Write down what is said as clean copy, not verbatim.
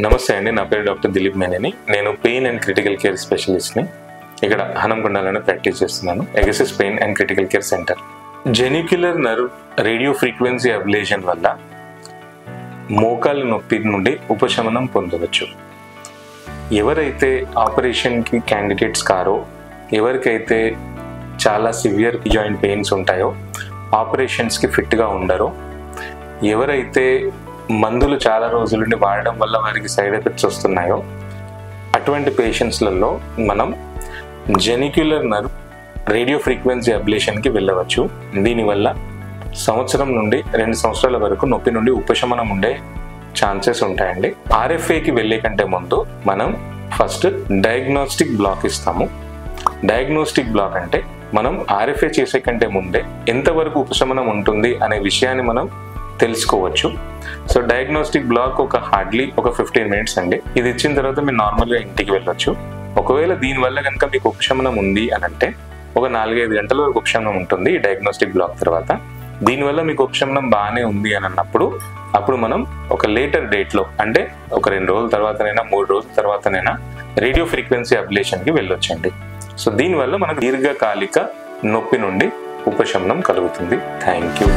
నమస్తే అండి, నా పేరు డాక్టర్ దిలీప్ మేనేని. నేను పెయిన్ అండ్ క్రిటికల్ కేర్ స్పెషలిస్ట్ని. ఇక్కడ హనంకొండలోనే ప్రాక్టీస్ చేస్తున్నాను. ఎగసిస్ pain and critical care centre. Genicular nerve radio frequency ablation వల్ల మోకాళ్ళ నొప్పి నుండి ఉపశమనం పొందవచ్చు. ఎవరైతే ఆపరేషన్కి క్యాండిడేట్స్ కారో, ఎవరికైతే చాలా సివియర్ జాయింట్ పెయిన్స్ ఉంటాయో, ఆపరేషన్స్కి ఫిట్గా ఉండరో, ఎవరైతే మందులు చాలా రోజుల నుండి వాడడం వల్ల వారికి సైడ్ ఎఫెక్ట్స్ వస్తున్నాయో, అటువంటి పేషెంట్స్లలో మనం జెనిక్యులర్ నర్వ్ రేడియో ఫ్రీక్వెన్సీ అబ్లేషన్కి వెళ్ళవచ్చు. దీనివల్ల సంవత్సరం నుండి 2 సంవత్సరాల వరకు నొప్పి నుండి ఉపశమనం ఉండే ఛాన్సెస్ ఉంటాయండి. ఆర్ఎఫ్ఏకి వెళ్ళే కంటే ముందు మనం ఫస్ట్ డయాగ్నోస్టిక్ బ్లాక్ ఇస్తాము. డయాగ్నోస్టిక్ బ్లాక్ అంటే మనం ఆర్ఎఫ్ఏ చేసే కంటే ముందే ఎంతవరకు ఉపశమనం ఉంటుంది అనే విషయాన్ని మనం తెలుసుకోవచ్చు. సో డయాగ్నోస్టిక్ బ్లాక్ హార్డ్లీ ఒక 15 మినిట్స్ అండి. ఇది ఇచ్చిన తర్వాత మీరు నార్మల్గా ఇంటికి వెళ్ళొచ్చు. ఒకవేళ దీనివల్ల కనుక మీకు ఉపశమనం ఉంది అని అంటే ఒక 4-5 గంటల వరకు ఉపశమనం ఉంటుంది ఈ డయాగ్నోస్టిక్ బ్లాక్ తర్వాత. దీనివల్ల మీకు ఉపశమనం బాగానే ఉంది అని అన్నప్పుడు మనం ఒక లేటర్ డేట్లో, అంటే ఒక 2 రోజుల తర్వాతనైనా 3 రోజుల తర్వాతనైనా రేడియో ఫ్రీక్వెన్సీ అబ్లేషన్కి వెళ్ళొచ్చండి. సో దీనివల్ల మనకు దీర్ఘకాలిక నొప్పి నుండి ఉపశమనం కలుగుతుంది. Thank you.